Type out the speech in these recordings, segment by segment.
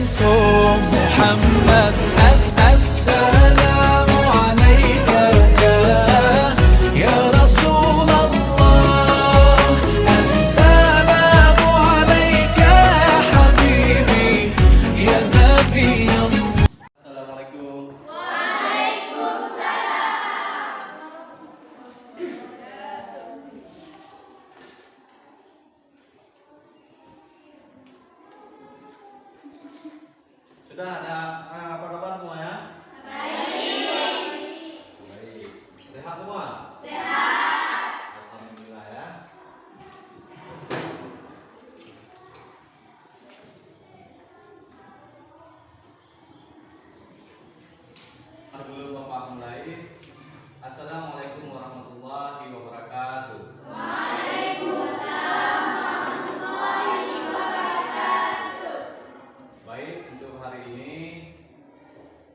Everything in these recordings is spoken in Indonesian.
صوم محمد السلام عليك يا رسول الله السلام عليك يا حبيبي يا نبي الله. Assalamualaikum. Sudah ada apa kabar semuanya? Baik. Sehat semua? Sehat. Alhamdulillah ya. Sebelum Bapak mulai, Assalamualaikum warahmatullahi wabarakatuh. Baik, untuk hari ini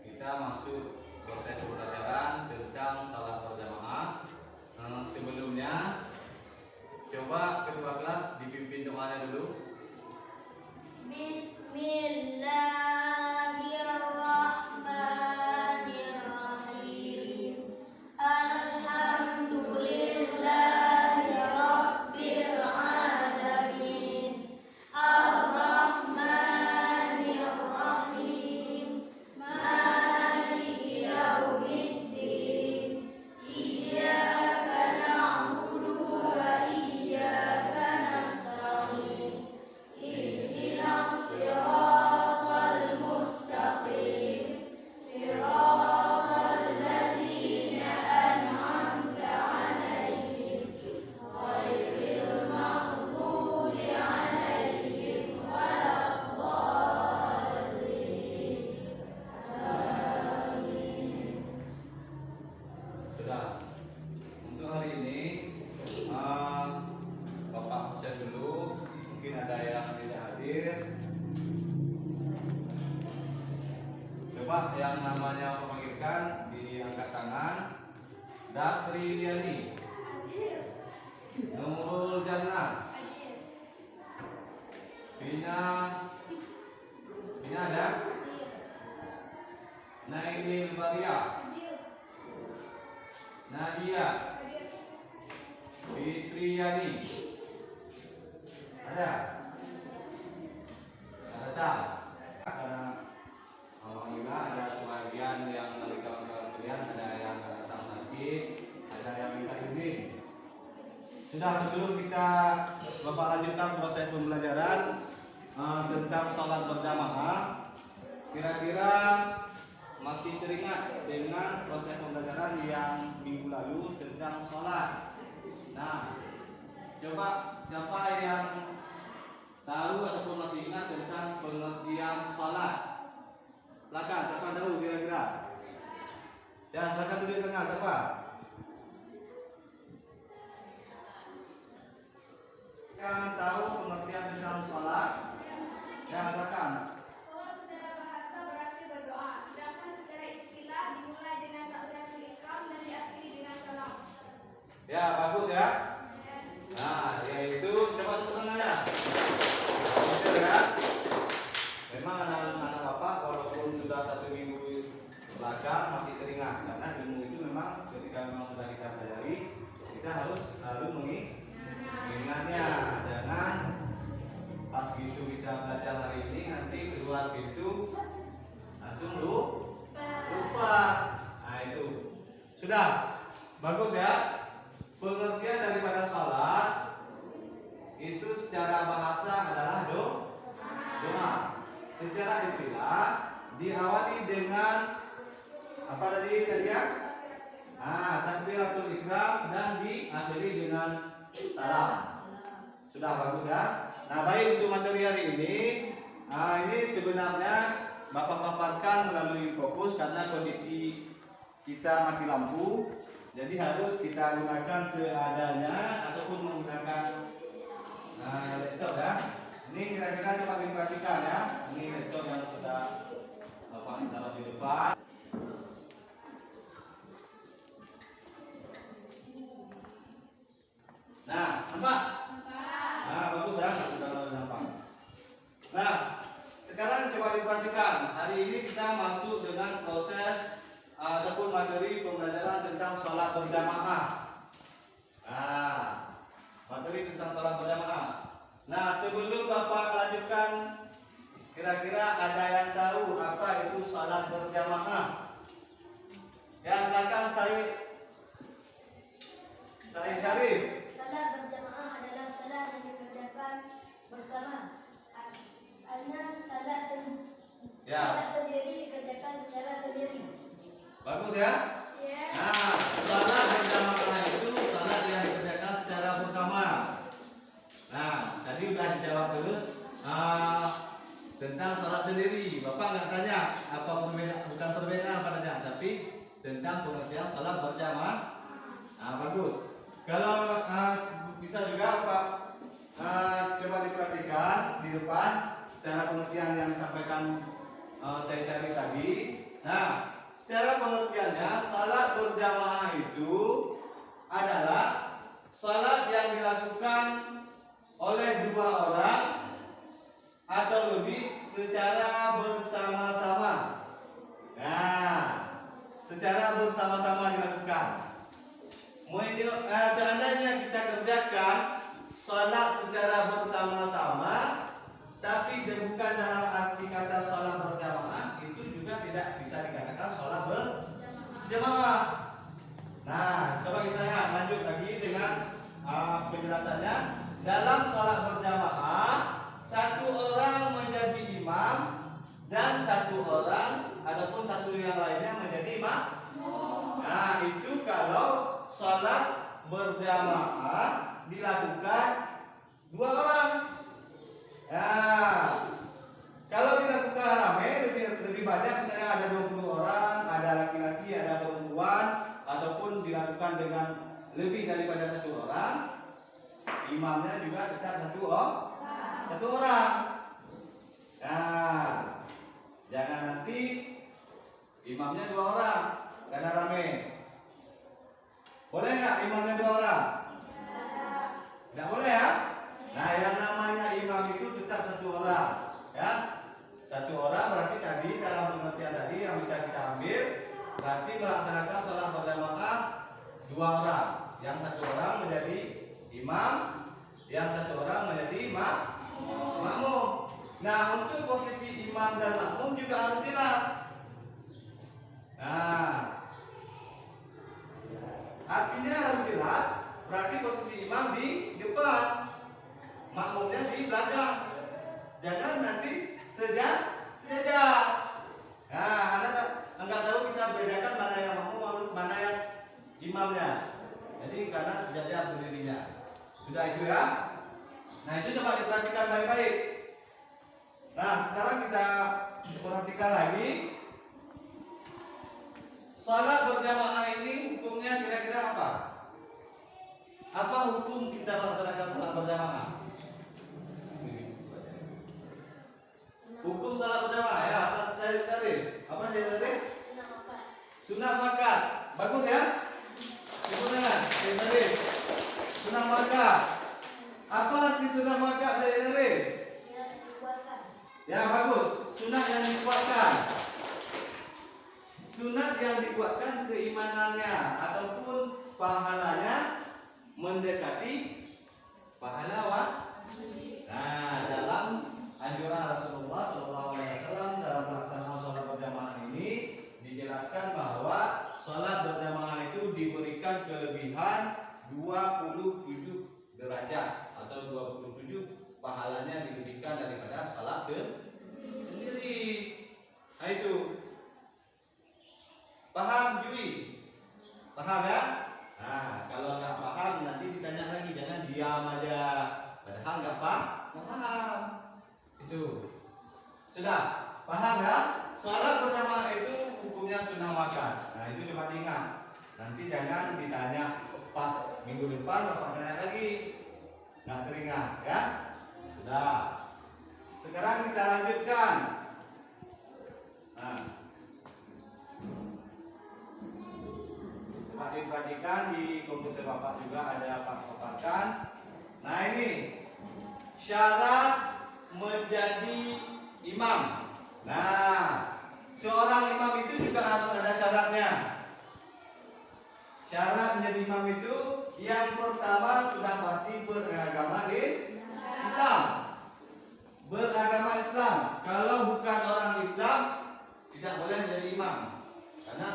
kita masuk proses pembelajaran tentang salat berjamaah. Sebelumnya, coba kedua kelas dipimpin doanya dulu. Bismillahirrahmanirrahim. Alhamdulillahirabbil alamin. Ar-Rahmanir-Rahim. Maliki yaumiddin. Iyyaka na'budu wa iyyaka nasta'in. Ihdinas siratal mustaqim. Siratal ladzina an'amta 'alaihim ghairil maghdubi 'alaihim waladdallin. Sudah. Untuk hari ini Bapak share dulu. Mungkin ada yang tidak hadir. Coba yang namanya memanggilkan diangkat tangan. Dasri Diani, Nurul Jannah, Bina ada, Nailil Baria, Nadia, Fitriani, ada datang. Karena alhamdulillah ada sebagian yang dari kawan-kawan kalian ada yang datang sakit, ada yang minta izin. Sudah, sebelum kita Bapak lanjutkan proses pembelajaran tentang sholat berjamaah, kira-kira masih teringat dengan proses pembelajaran yang minggu lalu tentang sholat. Nah, coba siapa yang tahu ataupun masih ingat tentang pengertian sholat? Silakan, siapa tahu kira-kira? Ya, silakan dulu di tengah, siapa? Yang tahu pengertian tentang sholat? Ya, silakan. Sholat secara bahasa berarti berdoa, sedangkan secara istilah dimulai dengan takbiratul ihram dan diakhiri dengan salam. Ya, bagus ya. Nah, yaitu coba tepuk tangannya. Betul ya. Memang anak-anak Bapak walaupun sudah 1 minggu belakang masih teringat, karena ilmu itu memang ketika memang sudah kita pelajari, kita harus selalu mengingatnya. Jangan pas gitu kita belajar hari ini nanti keluar pintu langsung lupa. Nah itu sudah bagus ya. Pengertian daripada salat itu secara bahasa adalah doa. Secara istilah diawali dengan apa tadi ya? Takbiratul ihram dan diakhiri dengan salam. Sudah bagus ya. Nah, baik, untuk materi hari ini, ini sebenarnya Bapak paparkan melalui fokus karena kondisi kita mati lampu. Jadi harus kita gunakan seadanya ataupun menggunakan laptop ya. Ini kira-kira coba diperhatikan ya. Ini laptop yang sudah Bapak taruh di depan. Nah, nampak? Nah, bagus ya. Nah, sekarang coba diperhatikan. proses ataupun materi pembelajaran tentang sholat berjamaah. Nah, materi tentang sholat berjamaah. Nah, sebelum Bapak lanjutkan, kira-kira ada yang tahu apa itu sholat berjamaah? Ya, silakan saya Syarif. Salat berjamaah adalah salat yang dikerjakan bersama. Artinya salat sendiri dikerjakan secara sendiri. Bagus ya? Ya. Nah, salat berjamaah itu salat yang dikerjakan secara bersama. Nah, tadi udah dijawab terus tentang salat sendiri. Bapak nggak tanya apa perbedaan, bukan perbedaan padanya, tapi tentang pengertian salat berjamaah. Nah, bagus. Kalau bisa juga Pak coba diperhatikan di depan secara pengertian yang disampaikan saya cari tadi. Nah, secara pengertiannya salat berjamaah itu adalah salat yang dilakukan oleh dua orang atau lebih secara bersama-sama. Nah, secara bersama-sama dilakukan. Seandainya kita kerjakan sholat secara bersama-sama, tapi bukan dalam arti kata sholat berjamaah, itu juga tidak bisa dikatakan sholat berjamaah. Nah, coba kita lihat lanjut lagi dengan penjelasannya. Dalam sholat berjamaah, satu orang menjadi imam dan satu orang ataupun satu yang lainnya menjadi imam. Nah, itu kalau sholat berjamaah dilakukan dua orang. Nah, kalau dilakukan ramai lebih banyak, misalnya ada 20 orang, ada laki-laki, ada perempuan, ataupun dilakukan dengan lebih daripada satu orang, imamnya juga tetap satu orang. Nah, jangan nanti imamnya dua orang karena ramai. Boleh nggak imamnya dua orang? Nggak boleh ya? Nah, yang namanya imam itu tetap satu orang, ya. Satu orang berarti tadi dalam pengertian tadi yang bisa kita ambil berarti melaksanakan sholat berjamaah dua orang. Yang satu orang menjadi imam, yang satu orang menjadi makmum. Nah, untuk posisi imam dan makmum juga harus jelas. Nah, artinya harus jelas, berarti posisi imam di depan, makmumnya di belakang. Jangan nanti sejajar. Nah, Anda enggak tahu kita bedakan mana yang makmum, mana yang imamnya. Jadi karena sejajar berdirinya. Sudah itu ya. Nah, itu coba diperhatikan baik-baik. Nah, sekarang kita perhatikan lagi. Salat berjamaah ini hukumnya kira-kira apa? Apa hukum kita melaksanakan salat berjamaah? Hukum salat berjamaah ya, saya cari. Apa saya cari? Sunat makan. Bagus ya? Kemudian saya cari. Sunat makan. Apa arti sunat makan saya cari? Ya, bagus. Sunat yang dikuatkan. Sunat yang dikuatkan keimanannya ataupun pahalanya mendekati pahala. Nah, dalam anjuran Rasulullah SAW dalam pelaksanaan sholat berjamaah ini dijelaskan bahwa sholat berjamaah itu diberikan kelebihan 27 derajat atau 27 pahalanya dilebihkan daripada sholat sendiri. Nah, itu paham Jui? Paham ya? Nah, kalau nggak paham nanti ditanya lagi, jangan diam aja. Padahal nggak paham. Itu sudah paham ya? Sholat berjamaah itu hukumnya sunnah makan. Nah, itu coba diingat. Nanti jangan ditanya pas minggu depan bapak tanya lagi, nggak teringat ya? Sudah. Sekarang kita lanjutkan. Nah, coba diperhatikan di komputer bapak juga ada paparan. Nah, ini syarat menjadi imam. Nah, seorang imam itu juga harus ada syaratnya. Syarat menjadi imam itu yang pertama sudah pasti beragama Islam. Beragama Islam. Kalau bukan orang Islam tidak boleh menjadi imam. Karena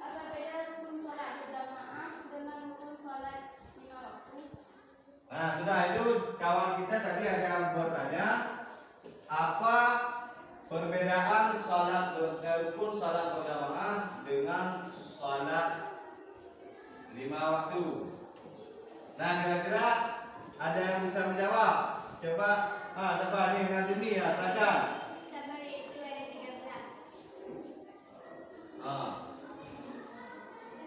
Apa beda rukun sholat berjamaah dengan rukun sholat lima waktu? Nah, sudah itu kawan kita tadi ada yang bertanya apa perbedaan rukun sholat berjamaah dengan sholat 5 waktu. Nah, kira-kira ada yang bisa menjawab? Coba, siapa nih Nazmi ya, silakan. Sama itu ada 13.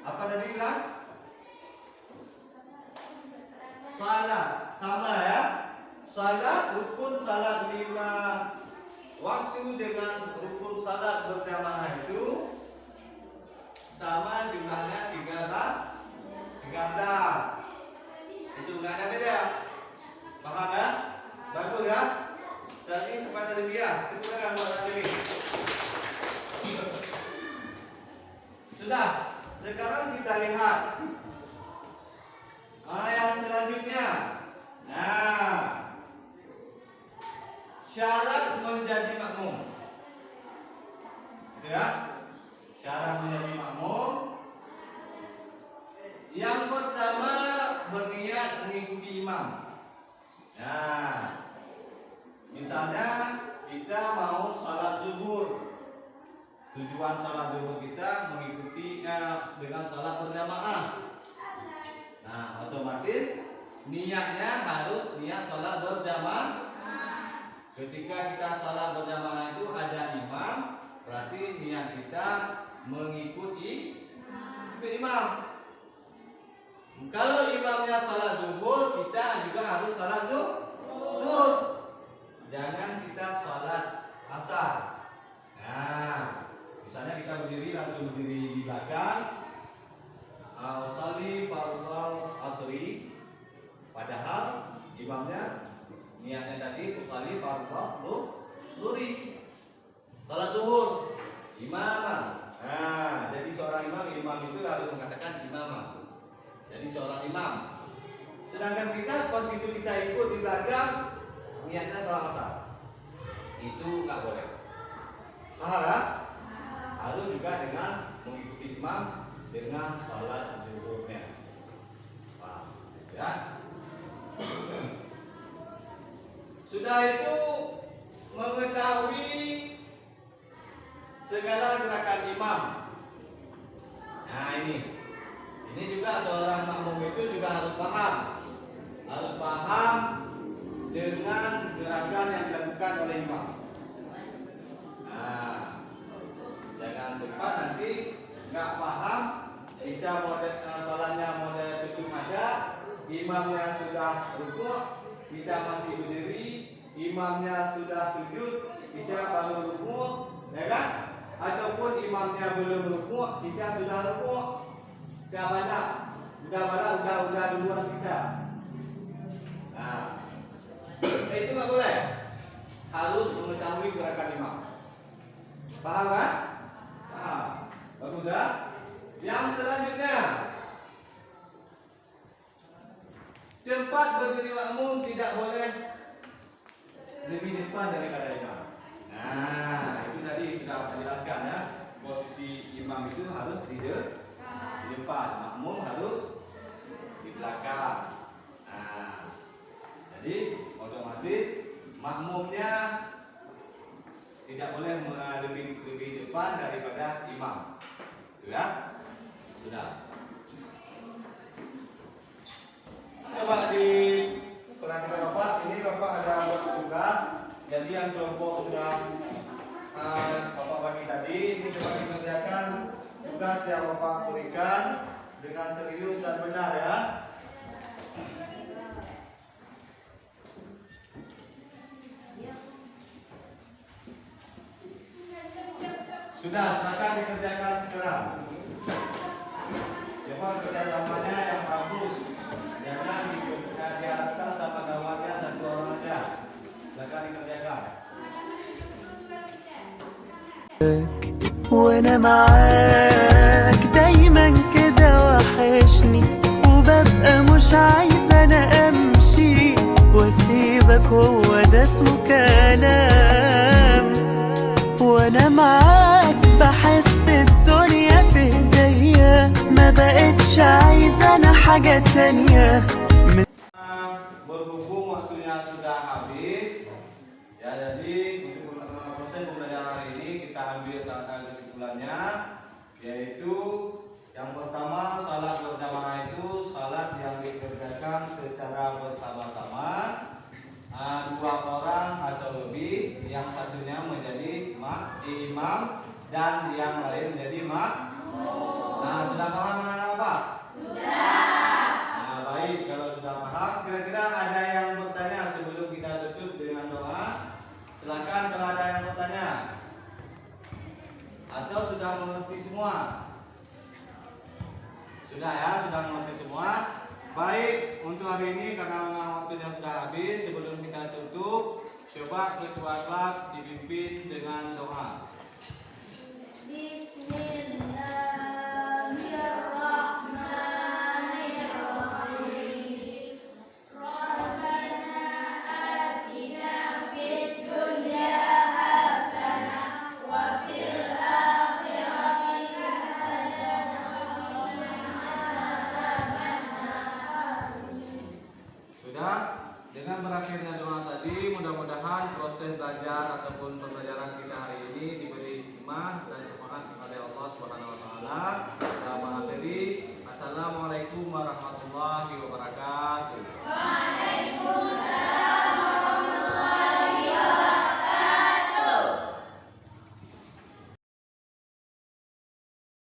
Apa tadi bilang? Salat sama ya. Salat rukun salat 5 waktu dengan rukun salat berjamaah itu sama jumlahnya 13. Itu nggak ada beda. Paham ya? Bagus ya? Tadi sempat ada dia. Tepuk tangan buat tadi. Sudah. Sekarang kita lihat yang selanjutnya. Nah, syarat menjadi makmum. Gitu ya. Syarat menjadi makmum. Yang pertama berniat mengikuti imam. Nah, misalnya kita mau salat zuhur. Tujuan salat zuhur kita mengikuti dengan salat berjamaah. Nah, otomatis niatnya harus niat salat berjamaah. Ketika kita salat berjamaah itu ada imam, berarti niat kita mengikuti imam. Kalau imamnya salat zuhur, kita juga harus salat zuhur. Jangan kita salat asar. Nah, misalnya kita berdiri langsung berdiri di belakang. Usolli fardhal asri. Padahal imamnya niatnya tadi usolli fardhal zuhri. Salat zuhur, imamah. Nah, jadi seorang imam itu harus mengatakan imamah. Jadi seorang imam. Sedangkan kita pas itu kita ikut di belakang niatnya salat asar. Itu nggak boleh. Paham ya? Harus juga dengan mengikuti imam dengan salat zuhurnya. Paham ya? Sudah itu mengetahui segala gerakan imam. Nah, ini juga seorang makmum itu juga harus paham dengan gerakan yang dilakukan oleh imam. Nah, jangan sempat nanti nggak paham, kita sholatnya model tutup aja, imamnya sudah rukuk, kita masih berdiri, imamnya sudah sujud, kita baru rukuk, ya kan? Ataupun imamnya belum rukuk, kita sudah rukuk. Udah duluan kita. Nah, itu nggak boleh. Harus mengetahui gerakan imam. Paham kan? Paham. Bagus ya. Yang selanjutnya, tempat berdiri makmum tidak boleh lebih depan daripada imam. Nah, itu tadi sudah saya jelaskan ya. Posisi imam itu harus di depan, makmum harus di belakang. Nah, jadi otomatis makmumnya tidak boleh lebih depan daripada imam. Itu ya. Sudah. Coba diperhatikan Bapak, ini Bapak ada tugas. Jadi yang kelompok sudah Bapak bagi tadi, ini coba dikerjakan tugas yang Bapak berikan dengan serius dan benar ya. Sudah, silakan dikerjakan sekarang. Coba kerjasamanya yang bagus, jangan وانا معاك دايما كده وحشني، وببقى مش عايزة انا امشي واسيبك، هو ده اسمه كلام. وانا معاك بحس الدنيا في ايديا، ما بقتش عايزة انا حاجة تانية. Berhubung waktunya sudah habis, ya jadi untuk proses pembelajaran hari ini kita ambil salah kesimpulannya, yaitu yang pertama salat berjamaah itu salat yang dikerjakan secara bersama-sama, dua orang atau lebih, yang satunya menjadi imam dan yang lain menjadi makmum. Nah, sudah paham mengenai apa? Nah, baik, kalau sudah paham, kira-kira ada yang bertanya sebelum kita tutup dengan doa? Silakan kalau ada yang bertanya. Atau sudah mengerti semua? Sudah ya, sudah mengerti semua. Baik, untuk hari ini karena waktunya sudah habis, sebelum kita tutup, coba ketua kelas dipimpin dengan doa. Dengan berakhirnya doa tadi, mudah-mudahan proses belajar ataupun pembelajaran kita hari ini